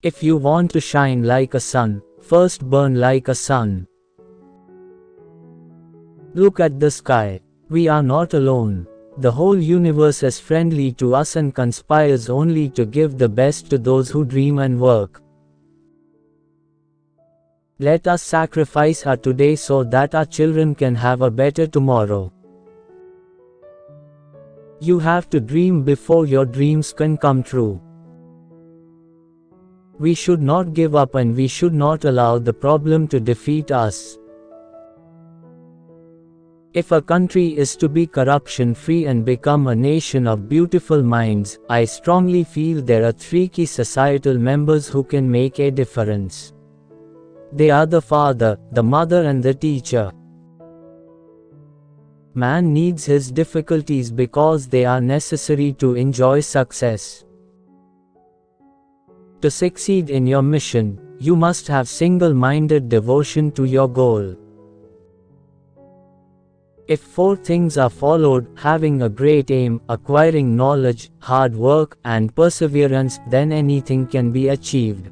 If you want to shine like a sun, first burn like a sun. Look at the sky. We are not alone. The whole universe is friendly to us and conspires only to give the best to those who dream and work. Let us sacrifice our today so that our children can have a better tomorrow. You have to dream before your dreams can come true. We should not give up and we should not allow the problem to defeat us. If a country is to be corruption-free and become a nation of beautiful minds, I strongly feel there are three key societal members who can make a difference. They are the father, the mother and the teacher. Man needs his difficulties because they are necessary to enjoy success. To succeed in your mission, you must have single-minded devotion to your goal. If four things are followed, having a great aim, acquiring knowledge, hard work, and perseverance, then anything can be achieved.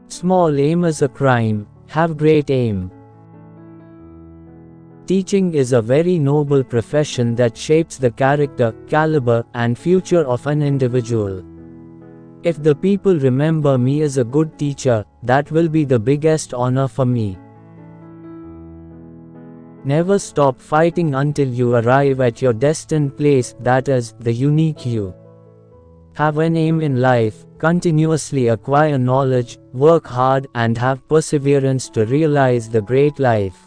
Small aim is a crime, have great aim. Teaching is a very noble profession that shapes the character, caliber, and future of an individual. If the people remember me as a good teacher, that will be the biggest honor for me. Never stop fighting until you arrive at your destined place, that is, the unique you. Have an aim in life, continuously acquire knowledge, work hard, and have perseverance to realize the great life.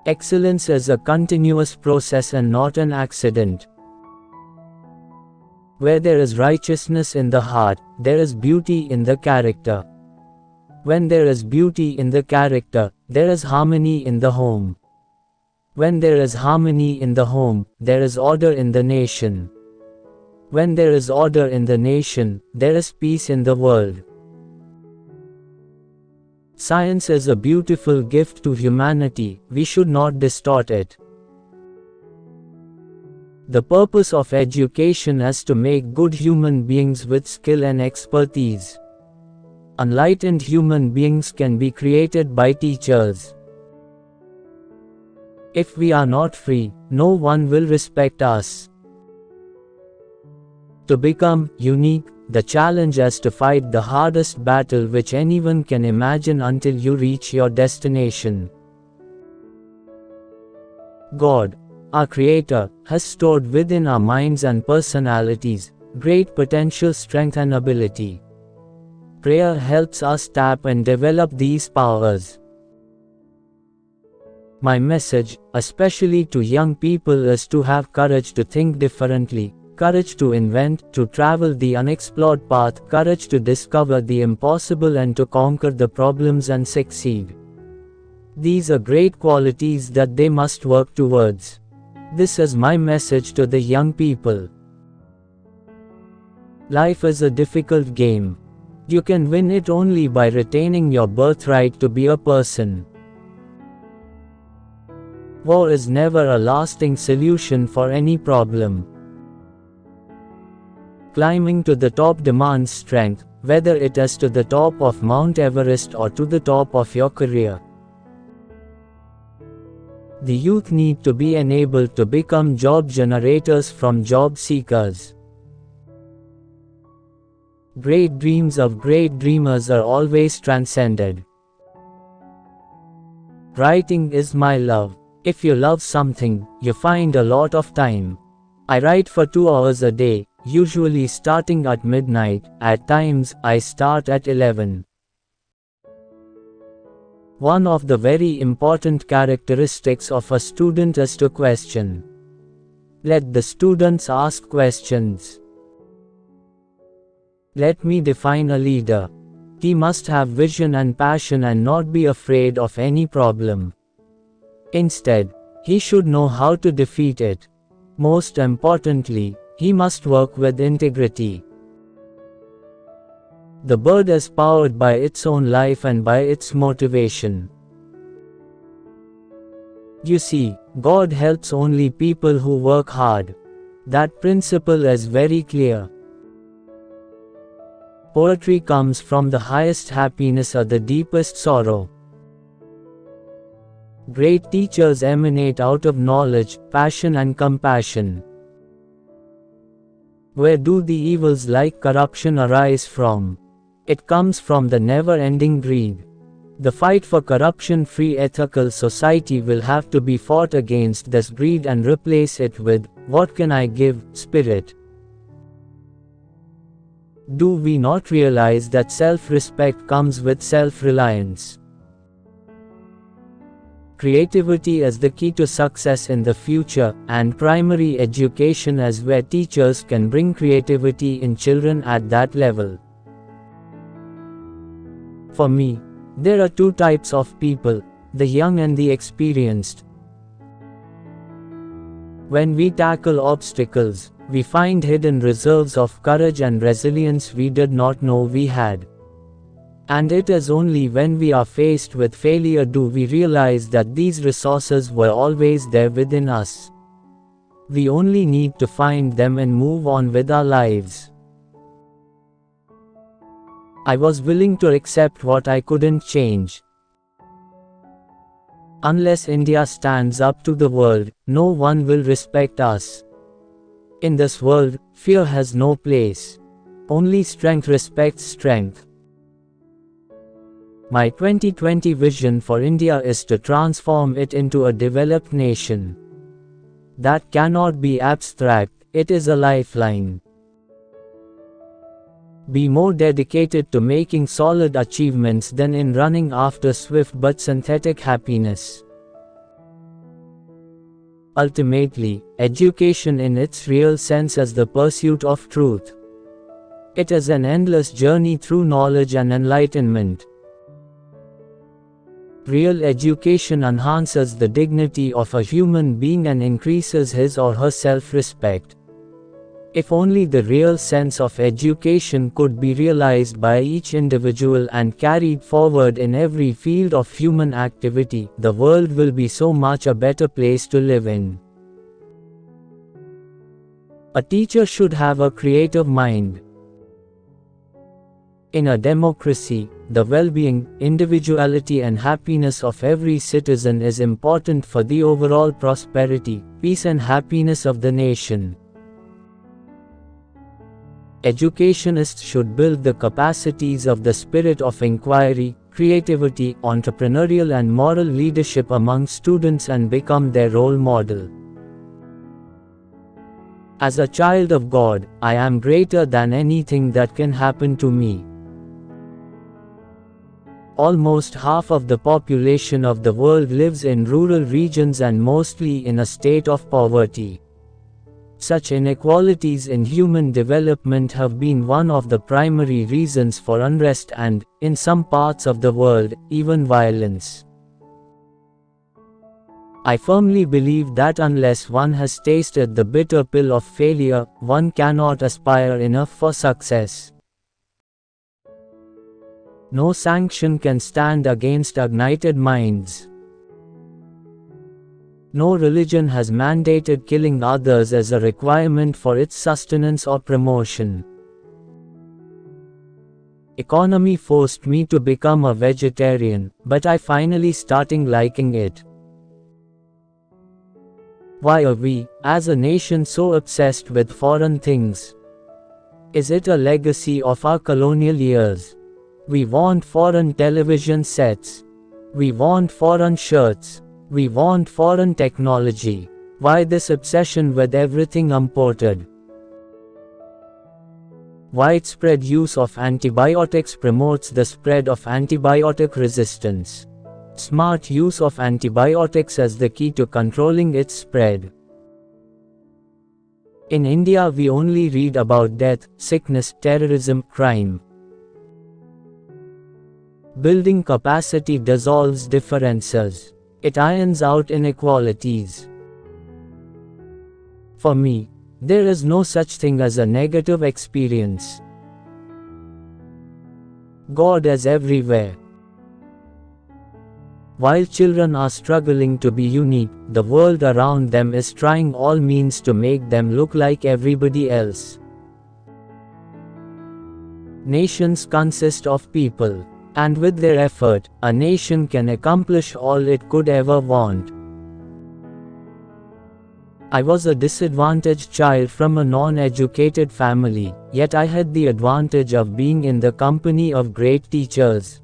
Excellence is a continuous process and not an accident. Where there is righteousness in the heart, there is beauty in the character. When there is beauty in the character, there is harmony in the home. When there is harmony in the home, there is order in the nation. When there is order in the nation, there is peace in the world. Science is a beautiful gift to humanity, we should not distort it. The purpose of education is to make good human beings with skill and expertise. Enlightened human beings can be created by teachers. If we are not free, no one will respect us. To become unique, the challenge is to fight the hardest battle which anyone can imagine until you reach your destination. God, our Creator, has stored within our minds and personalities great potential, strength and ability. Prayer helps us tap and develop these powers. My message, especially to young people, is to have courage to think differently, courage to invent, to travel the unexplored path, courage to discover the impossible and to conquer the problems and succeed. These are great qualities that they must work towards. This is my message to the young people. Life is a difficult game. You can win it only by retaining your birthright to be a person. War is never a lasting solution for any problem. Climbing to the top demands strength, whether it is to the top of Mount Everest or to the top of your career. The youth need to be enabled to become job generators from job seekers. Great dreams of great dreamers are always transcended. Writing is my love. If you love something, you find a lot of time. I write for 2 hours a day, usually starting at midnight. At times, I start at 11. One of the very important characteristics of a student is to question. Let the students ask questions. Let me define a leader. He must have vision and passion and not be afraid of any problem. Instead, he should know how to defeat it. Most importantly, he must work with integrity. The bird is powered by its own life and by its motivation. You see, God helps only people who work hard. That principle is very clear. Poetry comes from the highest happiness or the deepest sorrow. Great teachers emanate out of knowledge, passion and compassion. Where do the evils like corruption arise from? It comes from the never-ending greed. The fight for corruption-free ethical society will have to be fought against this greed and replace it with, what can I give, spirit. Do we not realize that self-respect comes with self-reliance? Creativity is the key to success in the future, and primary education is where teachers can bring creativity in children at that level. For me, there are two types of people, the young and the experienced. When we tackle obstacles, we find hidden reserves of courage and resilience we did not know we had. And it is only when we are faced with failure do we realize that these resources were always there within us. We only need to find them and move on with our lives. I was willing to accept what I couldn't change. Unless India stands up to the world, no one will respect us. In this world, fear has no place. Only strength respects strength. My 2020 vision for India is to transform it into a developed nation. That cannot be abstract, it is a lifeline. Be more dedicated to making solid achievements than in running after swift but synthetic happiness. Ultimately, education in its real sense is the pursuit of truth. It is an endless journey through knowledge and enlightenment. Real education enhances the dignity of a human being and increases his or her self-respect. If only the real sense of education could be realized by each individual and carried forward in every field of human activity, the world will be so much a better place to live in. A teacher should have a creative mind. In a democracy, the well-being, individuality and happiness of every citizen is important for the overall prosperity, peace and happiness of the nation. Educationists should build the capacities of the spirit of inquiry, creativity, entrepreneurial and moral leadership among students and become their role model. As a child of God, I am greater than anything that can happen to me. Almost half of the population of the world lives in rural regions and mostly in a state of poverty. Such inequalities in human development have been one of the primary reasons for unrest and, in some parts of the world, even violence. I firmly believe that unless one has tasted the bitter pill of failure, one cannot aspire enough for success. No sanction can stand against ignited minds. No religion has mandated killing others as a requirement for its sustenance or promotion. Economy forced me to become a vegetarian, but I finally starting liking it. Why are we, as a nation, so obsessed with foreign things? Is it a legacy of our colonial years? We want foreign television sets. We want foreign shirts. We want foreign technology. Why this obsession with everything imported? Widespread use of antibiotics promotes the spread of antibiotic resistance. Smart use of antibiotics is the key to controlling its spread. In India, we only read about death, sickness, terrorism, crime. Building capacity dissolves differences. It irons out inequalities. For me, there is no such thing as a negative experience. God is everywhere. While children are struggling to be unique, the world around them is trying all means to make them look like everybody else. Nations consist of people. And with their effort, a nation can accomplish all it could ever want. I was a disadvantaged child from a non-educated family, yet I had the advantage of being in the company of great teachers.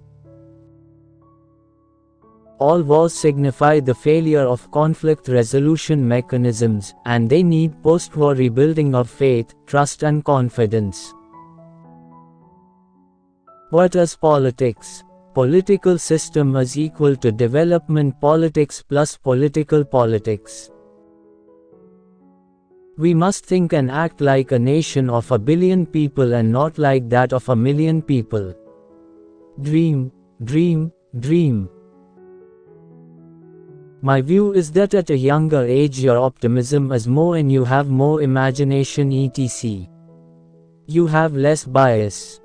All wars signify the failure of conflict resolution mechanisms, and they need post-war rebuilding of faith, trust and confidence. What is politics? Political system is equal to development politics plus political politics. We must think and act like a nation of 1 billion people and not like that of 1 million people. Dream, dream, dream. My view is that at a younger age your optimism is more and you have more imagination etc. You have less bias.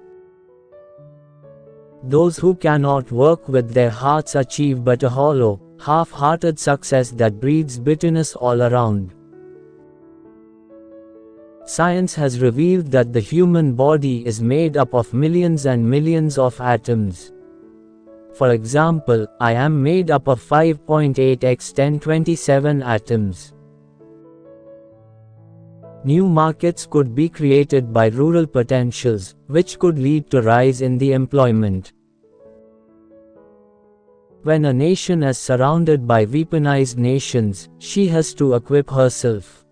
Those who cannot work with their hearts achieve but a hollow, half-hearted success that breeds bitterness all around. Science has revealed that the human body is made up of millions and millions of atoms. For example, I am made up of 5.8 x 1027 atoms. New markets could be created by rural potentials, which could lead to rise in the employment. When a nation is surrounded by weaponized nations, she has to equip herself.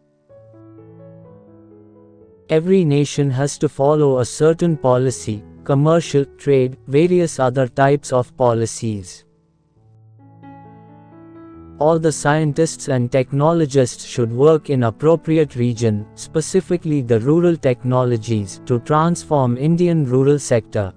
Every nation has to follow a certain policy, commercial, trade, various other types of policies. All the scientists and technologists should work in appropriate region, specifically the rural technologies, to transform Indian rural sector.